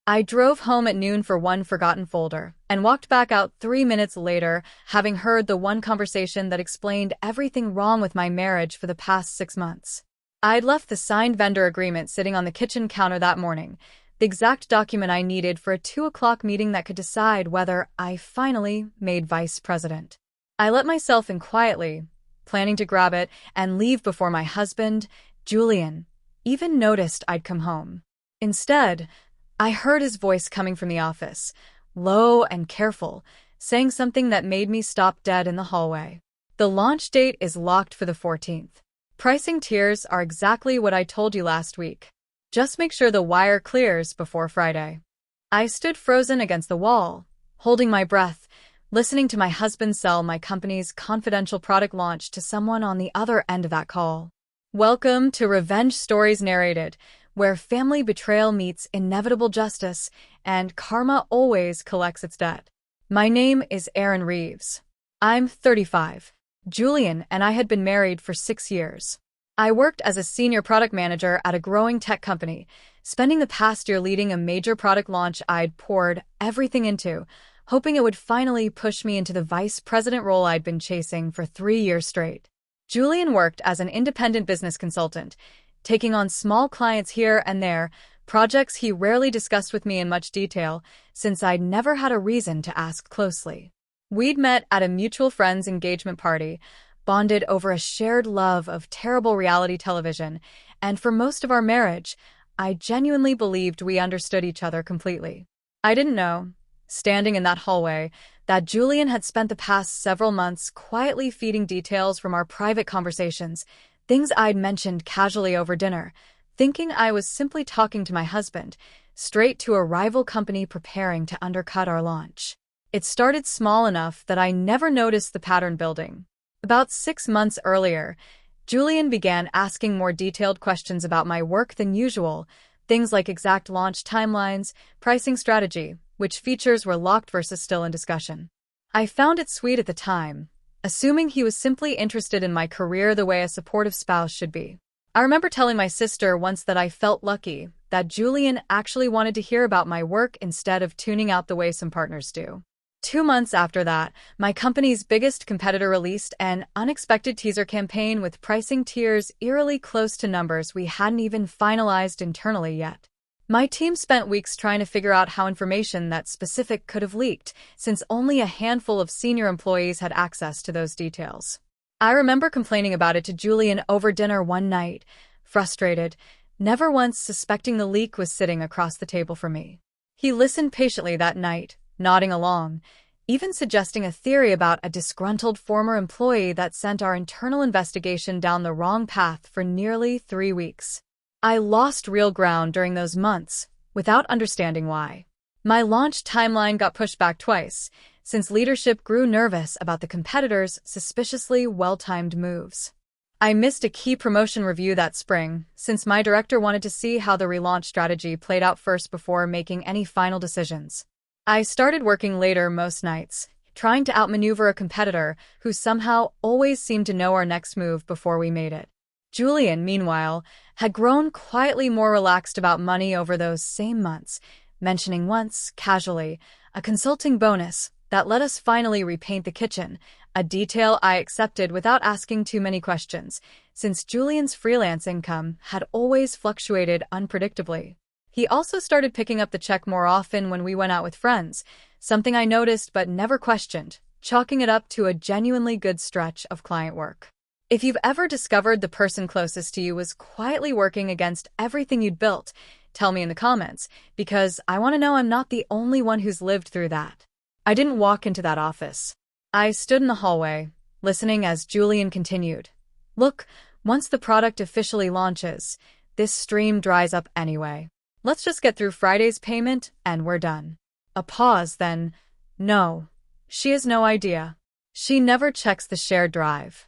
I drove home at noon for one forgotten folder, and walked back out 3 minutes later, having heard the one conversation that explained everything wrong with my marriage for the past 6 months. I'd left the signed vendor agreement sitting on the kitchen counter that morning, the exact document I needed for a 2 o'clock meeting that could decide whether I finally made vice president. I let myself in quietly, planning to grab it and leave before my husband, Julian, even noticed I'd come home. Instead, I heard his voice coming from the office, low and careful, saying something that made me stop dead in the hallway. The launch date is locked for the 14th. Pricing tiers are exactly what I told you last week. Just make sure the wire clears before Friday. I stood frozen against the wall, holding my breath, listening to my husband sell my company's confidential product launch to someone on the other end of that call. Welcome to Revenge Stories Narrated, where family betrayal meets inevitable justice and karma always collects its debt. My name is Erin Reeves. I'm 35. Julian and I had been married for 6 years. I worked as a senior product manager at a growing tech company, spending the past year leading a major product launch I'd poured everything into, hoping it would finally push me into the vice president role I'd been chasing for 3 years straight. Julian worked as an independent business consultant, taking on small clients here and there, projects he rarely discussed with me in much detail, since I'd never had a reason to ask closely. We'd met at a mutual friend's engagement party, bonded over a shared love of terrible reality television, and for most of our marriage, I genuinely believed we understood each other completely. I didn't know, standing in that hallway, that Julian had spent the past several months quietly feeding details from our private conversations, things I'd mentioned casually over dinner, thinking I was simply talking to my husband, straight to a rival company preparing to undercut our launch. It started small enough that I never noticed the pattern building. About 6 months earlier, Julian began asking more detailed questions about my work than usual, things like exact launch timelines, pricing strategy, which features were locked versus still in discussion. I found it sweet at the time, assuming he was simply interested in my career the way a supportive spouse should be. I remember telling my sister once that I felt lucky that Julian actually wanted to hear about my work instead of tuning out the way some partners do. 2 months after that, my company's biggest competitor released an unexpected teaser campaign with pricing tiers eerily close to numbers we hadn't even finalized internally yet. My team spent weeks trying to figure out how information that specific could have leaked, since only a handful of senior employees had access to those details. I remember complaining about it to Julian over dinner one night, frustrated, never once suspecting the leak was sitting across the table from me. He listened patiently that night, nodding along, even suggesting a theory about a disgruntled former employee that sent our internal investigation down the wrong path for nearly 3 weeks. I lost real ground during those months, without understanding why. My launch timeline got pushed back twice, since leadership grew nervous about the competitors' suspiciously well-timed moves. I missed a key promotion review that spring, since my director wanted to see how the relaunch strategy played out first before making any final decisions. I started working later most nights, trying to outmaneuver a competitor who somehow always seemed to know our next move before we made it. Julian, meanwhile, had grown quietly more relaxed about money over those same months, mentioning once, casually, a consulting bonus that let us finally repaint the kitchen, a detail I accepted without asking too many questions, since Julian's freelance income had always fluctuated unpredictably. He also started picking up the check more often when we went out with friends, something I noticed but never questioned, chalking it up to a genuinely good stretch of client work. If you've ever discovered the person closest to you was quietly working against everything you'd built, tell me in the comments, because I want to know I'm not the only one who's lived through that. I didn't walk into that office. I stood in the hallway, listening as Julian continued. Look, once the product officially launches, this stream dries up anyway. Let's just get through Friday's payment and we're done. A pause, then, no. She has no idea. She never checks the shared drive.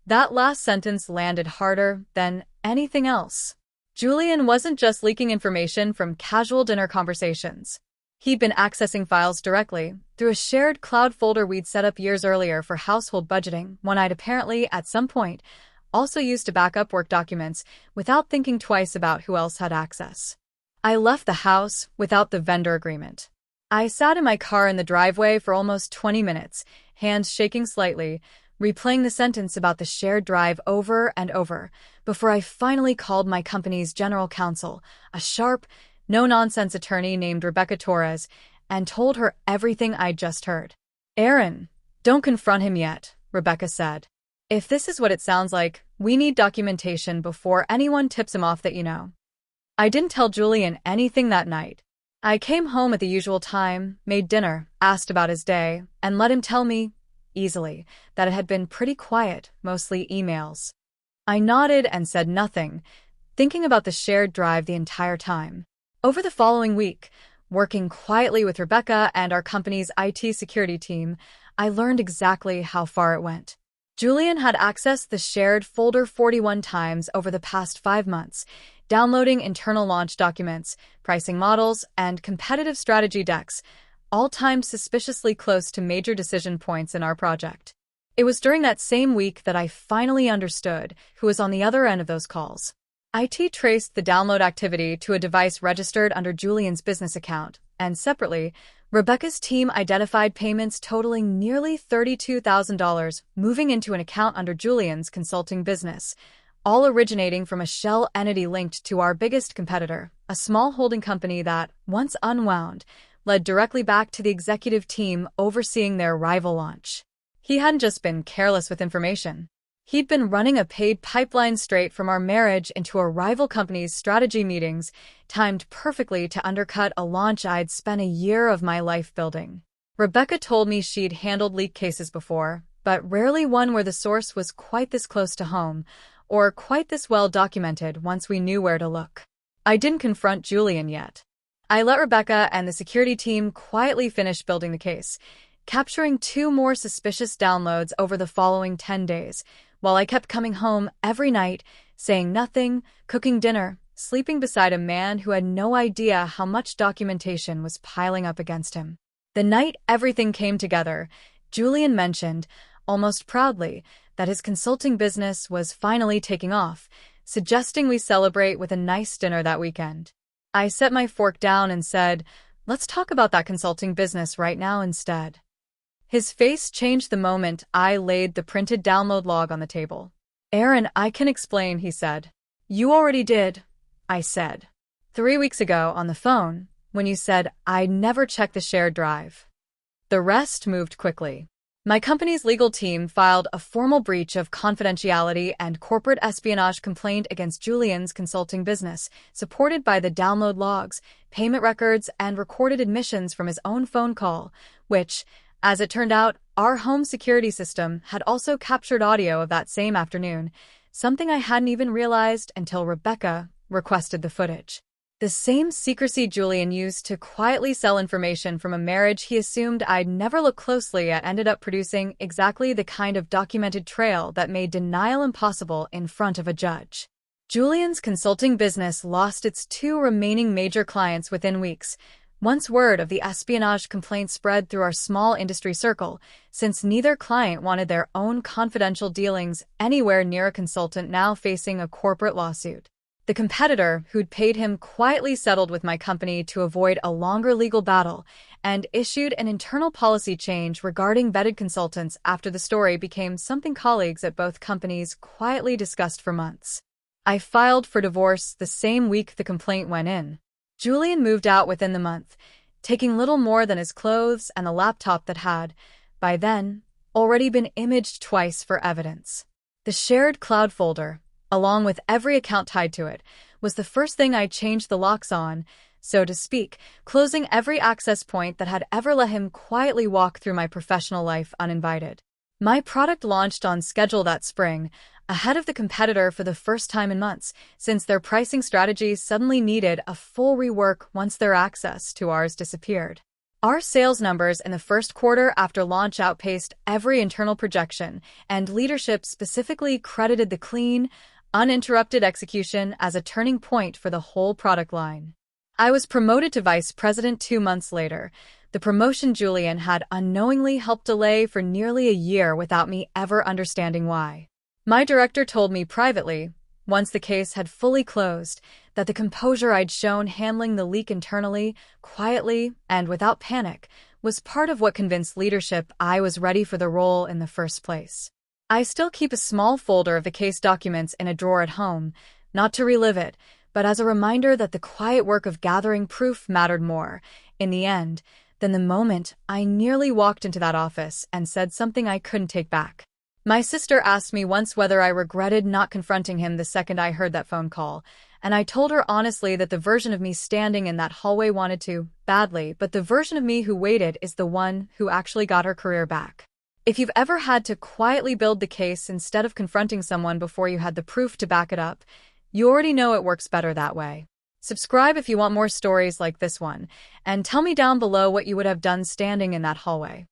That last sentence landed harder than anything else. Julian wasn't just leaking information from casual dinner conversations. He'd been accessing files directly through a shared cloud folder we'd set up years earlier for household budgeting, one I'd apparently, at some point, also used to back up work documents without thinking twice about who else had access. I left the house without the vendor agreement. I sat in my car in the driveway for almost 20 minutes, hands shaking slightly, replaying the sentence about the shared drive over and over, before I finally called my company's general counsel, a sharp, no-nonsense attorney named Rebecca Torres, and told her everything I'd just heard. "Erin, don't confront him yet," Rebecca said. "If this is what it sounds like, we need documentation before anyone tips him off that you know." I didn't tell Julian anything that night. I came home at the usual time, made dinner, asked about his day, and let him tell me, easily, that it had been pretty quiet, mostly emails. I nodded and said nothing, thinking about the shared drive the entire time. Over the following week, working quietly with Rebecca and our company's IT security team, I learned exactly how far it went. Julian had accessed the shared folder 41 times over the past 5 months, downloading internal launch documents, pricing models, and competitive strategy decks, all timed suspiciously close to major decision points in our project. It was during that same week that I finally understood who was on the other end of those calls. IT traced the download activity to a device registered under Julian's business account, and separately, Rebecca's team identified payments totaling nearly $32,000 moving into an account under Julian's consulting business, all originating from a shell entity linked to our biggest competitor, a small holding company that, once unwound, led directly back to the executive team overseeing their rival launch. He hadn't just been careless with information. He'd been running a paid pipeline straight from our marriage into a rival company's strategy meetings, timed perfectly to undercut a launch I'd spent a year of my life building. Rebecca told me she'd handled leak cases before, but rarely one where the source was quite this close to home, or quite this well documented once we knew where to look. I didn't confront Julian yet. I let Rebecca and the security team quietly finish building the case, capturing 2 more suspicious downloads over the following 10 days, while I kept coming home every night, saying nothing, cooking dinner, sleeping beside a man who had no idea how much documentation was piling up against him. The night everything came together, Julian mentioned, almost proudly, that his consulting business was finally taking off, suggesting we celebrate with a nice dinner that weekend. I set my fork down and said, "Let's talk about that consulting business right now instead." His face changed the moment I laid the printed download log on the table. "Erin, I can explain," he said. "You already did," I said. 3 weeks ago on the phone, when you said I'd never check the shared drive. The rest moved quickly. My company's legal team filed a formal breach of confidentiality and corporate espionage complaint against Julian's consulting business, supported by the download logs, payment records, and recorded admissions from his own phone call, which, as it turned out, our home security system had also captured audio of that same afternoon, something I hadn't even realized until Rebecca requested the footage. The same secrecy Julian used to quietly sell information from a marriage he assumed I'd never look closely at ended up producing exactly the kind of documented trail that made denial impossible in front of a judge. Julian's consulting business lost its 2 remaining major clients within weeks, once word of the espionage complaint spread through our small industry circle, since neither client wanted their own confidential dealings anywhere near a consultant now facing a corporate lawsuit. The competitor who'd paid him quietly settled with my company to avoid a longer legal battle and issued an internal policy change regarding vetted consultants after the story became something colleagues at both companies quietly discussed for months. I filed for divorce the same week the complaint went in. Julian moved out within the month, taking little more than his clothes and the laptop that had, by then, already been imaged twice for evidence. The shared cloud folder, along with every account tied to it, was the first thing I changed the locks on, so to speak, closing every access point that had ever let him quietly walk through my professional life uninvited. My product launched on schedule that spring, ahead of the competitor for the first time in months, since their pricing strategies suddenly needed a full rework once their access to ours disappeared. Our sales numbers in the first quarter after launch outpaced every internal projection, and leadership specifically credited the clean, uninterrupted execution as a turning point for the whole product line. I was promoted to vice president 2 months later, the promotion Julian had unknowingly helped delay for nearly a year without me ever understanding why. My director told me privately, once the case had fully closed, that the composure I'd shown handling the leak internally, quietly, and without panic, was part of what convinced leadership I was ready for the role in the first place. I still keep a small folder of the case documents in a drawer at home, not to relive it, but as a reminder that the quiet work of gathering proof mattered more, in the end, than the moment I nearly walked into that office and said something I couldn't take back. My sister asked me once whether I regretted not confronting him the second I heard that phone call, and I told her honestly that the version of me standing in that hallway wanted to, badly, but the version of me who waited is the one who actually got her career back. If you've ever had to quietly build the case instead of confronting someone before you had the proof to back it up, you already know it works better that way. Subscribe if you want more stories like this one, and tell me down below what you would have done standing in that hallway.